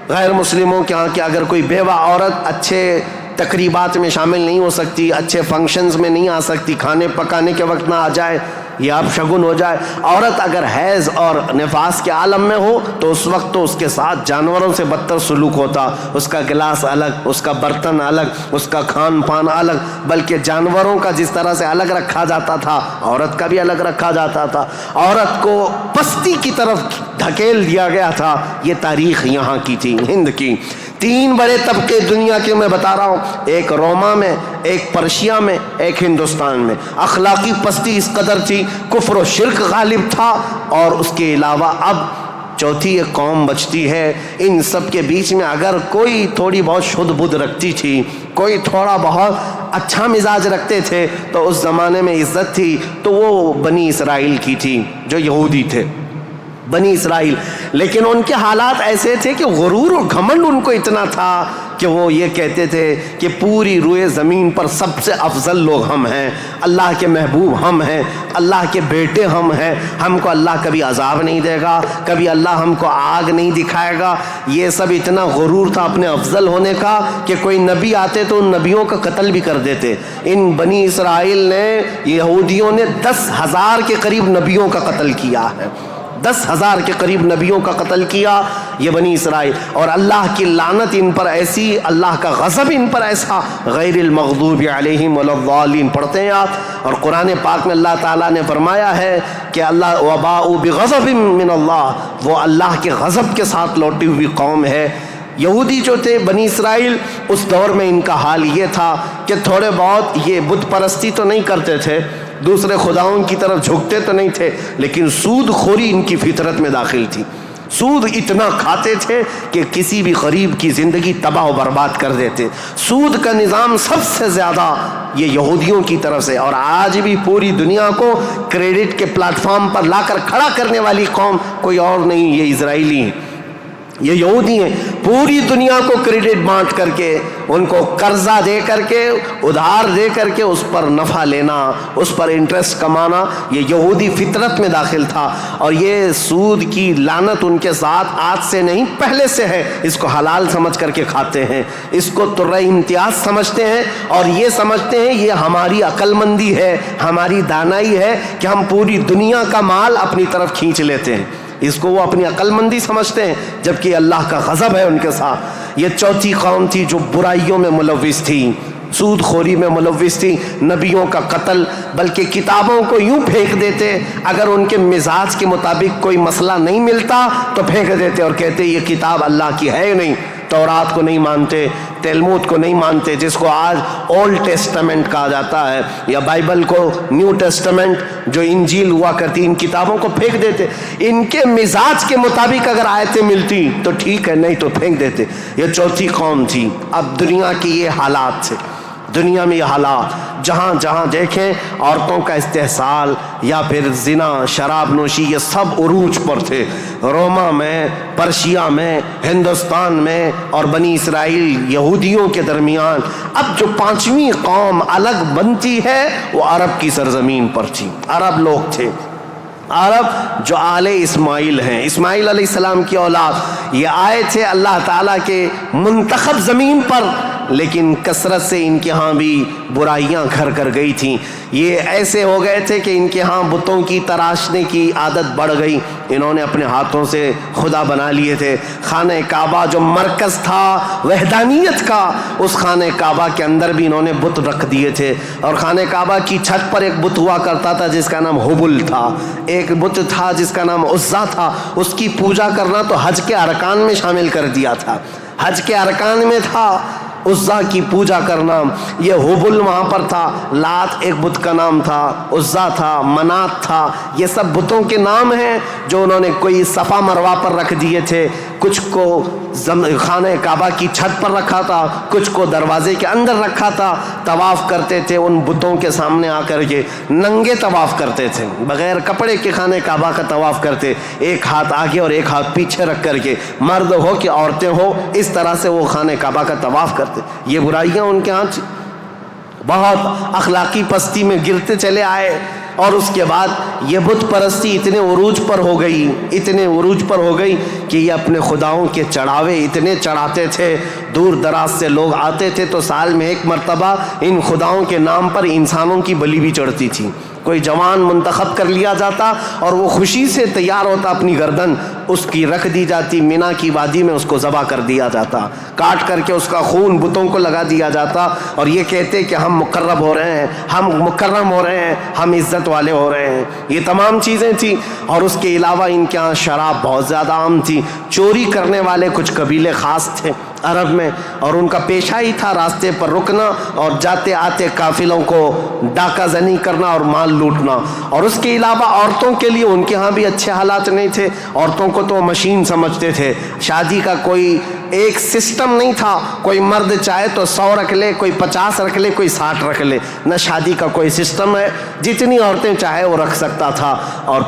غیر مسلموں کے ہاں, کہ اگر کوئی بیوہ عورت اچھے تقریبات میں شامل نہیں ہو سکتی, اچھے فنکشنز میں نہیں آ سکتی, کھانے پکانے کے وقت نہ آ جائے, یہ اب شگن ہو جائے. عورت اگر حیض اور نفاس کے عالم میں ہو تو اس وقت تو اس کے ساتھ جانوروں سے بدتر سلوک ہوتا. اس کا گلاس الگ, اس کا برتن الگ, اس کا کھان پان الگ, بلکہ جانوروں کا جس طرح سے الگ رکھا جاتا تھا عورت کا بھی الگ رکھا جاتا تھا. عورت کو پستی کی طرف دھکیل دیا گیا تھا. یہ تاریخ یہاں کی تھی, ہند کی. 3 بڑے طبقے دنیا کے میں بتا رہا ہوں, ایک روما میں, ایک پرشیا میں, ایک ہندوستان میں. اخلاقی پستی اس قدر تھی, کفر و شرک غالب تھا, اور اس کے علاوہ اب چوتھی ایک قوم بچتی ہے. ان سب کے بیچ میں اگر کوئی تھوڑی بہت شدھ بدھ رکھتی تھی, کوئی تھوڑا بہت اچھا مزاج رکھتے تھے, تو اس زمانے میں عزت تھی, تو وہ بنی اسرائیل کی تھی جو یہودی تھے, بنی اسرائیل. لیکن ان کے حالات ایسے تھے کہ غرور اور گھمنڈ ان کو اتنا تھا کہ وہ یہ کہتے تھے کہ پوری روئے زمین پر سب سے افضل لوگ ہم ہیں, اللہ کے محبوب ہم ہیں, اللہ کے بیٹے ہم ہیں, ہم کو اللہ کبھی عذاب نہیں دے گا, کبھی اللہ ہم کو آگ نہیں دکھائے گا. یہ سب اتنا غرور تھا اپنے افضل ہونے کا کہ کوئی نبی آتے تو ان نبیوں کا قتل بھی کر دیتے. ان بنی اسرائیل نے, یہودیوں نے 10,000 کے قریب نبیوں کا قتل کیا ہے, 10,000 کے قریب نبیوں کا قتل کیا یہ بنی اسرائیل. اور اللہ کی لعنت ان پر ایسی, اللہ کا غضب ان پر ایسا, غیر المغضوب علیہم ولا الضالین پڑھتے ہیں آپ. اور قرآن پاک میں اللہ تعالیٰ نے فرمایا ہے کہ اللہ وباءوا بغضب من اللہ, وہ اللہ کے غضب کے ساتھ لوٹی ہوئی قوم ہے. یہودی جو تھے بنی اسرائیل, اس دور میں ان کا حال یہ تھا کہ تھوڑے بہت یہ بت پرستی تو نہیں کرتے تھے, دوسرے خداؤں کی طرف جھکتے تو نہیں تھے, لیکن سود خوری ان کی فطرت میں داخل تھی. سود اتنا کھاتے تھے کہ کسی بھی غریب کی زندگی تباہ و برباد کر دیتے. سود کا نظام سب سے زیادہ یہ یہودیوں کی طرف سے، اور آج بھی پوری دنیا کو کریڈٹ کے پلیٹ فارم پر لا کر کھڑا کرنے والی قوم کوئی اور نہیں، یہ اسرائیلی ہیں، یہ یہودی ہیں. پوری دنیا کو کریڈٹ بانٹ کر کے، ان کو قرضہ دے کر کے، ادھار دے کر کے اس پر نفع لینا، اس پر انٹرسٹ کمانا، یہ یہودی فطرت میں داخل تھا. اور یہ سود کی لعنت ان کے ساتھ آج سے نہیں پہلے سے ہے. اس کو حلال سمجھ کر کے کھاتے ہیں، اس کو ترہ امتیاز سمجھتے ہیں، اور یہ سمجھتے ہیں یہ ہماری عقل مندی ہے، ہماری دانائی ہے کہ ہم پوری دنیا کا مال اپنی طرف کھینچ لیتے ہیں. اس کو وہ اپنی عقل مندی سمجھتے ہیں، جبکہ اللہ کا غضب ہے ان کے ساتھ. یہ چوتھی قوم تھی جو برائیوں میں ملوث تھی، سود خوری میں ملوث تھی، نبیوں کا قتل، بلکہ کتابوں کو یوں پھینک دیتے، اگر ان کے مزاج کے مطابق کوئی مسئلہ نہیں ملتا تو پھینک دیتے اور کہتے یہ کتاب اللہ کی ہے نہیں. تورات کو نہیں مانتے، تلمود کو نہیں مانتے، جس کو آج اولڈ ٹیسٹمنٹ کہا جاتا ہے، یا بائبل کو نیو ٹیسٹمنٹ جو انجیل ہوا کرتی، ان کتابوں کو پھینک دیتے. ان کے مزاج کے مطابق اگر آیتیں ملتی تو ٹھیک ہے، نہیں تو پھینک دیتے. یہ چوتھی قوم تھی. اب دنیا کی یہ حالات تھے، دنیا میں یہ حالات جہاں جہاں دیکھیں عورتوں کا استحصال یا پھر زنا، شراب نوشی، یہ سب عروج پر تھے. روما میں، پرشیا میں، ہندوستان میں اور بنی اسرائیل یہودیوں کے درمیان. اب جو پانچویں قوم الگ بنتی ہے وہ عرب کی سرزمین پر تھی. عرب لوگ تھے، عرب جو آل اسماعیل ہیں، اسماعیل علیہ السلام کی اولاد. یہ آئے تھے اللہ تعالیٰ کے منتخب زمین پر، لیکن کثرت سے ان کے ہاں بھی برائیاں گھر کر گئی تھیں. یہ ایسے ہو گئے تھے کہ ان کے ہاں بتوں کی تراشنے کی عادت بڑھ گئی. انہوں نے اپنے ہاتھوں سے خدا بنا لیے تھے. خانہ کعبہ جو مرکز تھا وحدانیت کا، اس خانہ کعبہ کے اندر بھی انہوں نے بت رکھ دیے تھے. اور خانہ کعبہ کی چھت پر ایک بت ہوا کرتا تھا جس کا نام حبل تھا، ایک بت تھا جس کا نام عزا تھا. اس کی پوجا کرنا تو حج کے ارکان میں شامل کر دیا تھا، حج کے ارکان میں تھا عزا کی پوجا کرنا. یہ حبل وہاں پر تھا. لات ایک بت کا نام تھا، عزا تھا، منات تھا. یہ سب بتوں کے نام ہیں جو انہوں نے کوئی صفا مروہ پر رکھ دیے تھے، کچھ کو خانہ کعبہ کی چھت پر رکھا تھا، کچھ کو دروازے کے اندر رکھا تھا. طواف کرتے تھے ان بتوں کے سامنے آ کر کے، ننگے طواف کرتے تھے، بغیر کپڑے کے خانہ کعبہ کا طواف کرتے، ایک ہاتھ آگے اور ایک ہاتھ پیچھے رکھ کر کے. مرد ہو کہ عورتیں ہو، اس طرح سے وہ خانہ کعبہ کا طواف کرتے. یہ برائیاں ان کے ہاں بہت اخلاقی پستی میں گرتے چلے آئے. اور اس کے بعد یہ بت پرستی اتنے عروج پر ہو گئی، اتنے عروج پر ہو گئی کہ یہ اپنے خداؤں کے چڑھاوے اتنے چڑھاتے تھے. دور دراز سے لوگ آتے تھے تو سال میں ایک مرتبہ ان خداؤں کے نام پر انسانوں کی بلی بھی چڑھتی تھی. کوئی جوان منتخب کر لیا جاتا اور وہ خوشی سے تیار ہوتا، اپنی گردن اس کی رکھ دی جاتی، مینا کی وادی میں اس کو ذبح کر دیا جاتا، کاٹ کر کے اس کا خون بتوں کو لگا دیا جاتا. اور یہ کہتے کہ ہم مقرب ہو رہے ہیں، ہم مکرم ہو رہے ہیں، ہم عزت والے ہو رہے ہیں. یہ تمام چیزیں تھیں. اور اس کے علاوہ ان کے ہاں شراب بہت زیادہ عام تھی. چوری کرنے والے کچھ قبیلے خاص تھے عرب میں، اور ان کا پیشہ ہی تھا راستے پر رکنا اور جاتے آتے قافلوں کو ڈاکہ زنی کرنا اور مال لوٹنا. اور اس کے علاوہ عورتوں کے لیے ان کے ہاں بھی اچھے حالات نہیں تھے. عورتوں کو تو مشین سمجھتے تھے. شادی کا کوئی ایک سسٹم نہیں تھا. کوئی مرد چاہے تو 100 رکھ لے، کوئی 50 رکھ لے، کوئی 60 رکھ لے. نہ شادی کا کوئی سسٹم ہے، جتنی عورتیں چاہے وہ رکھ سکتا تھا. اور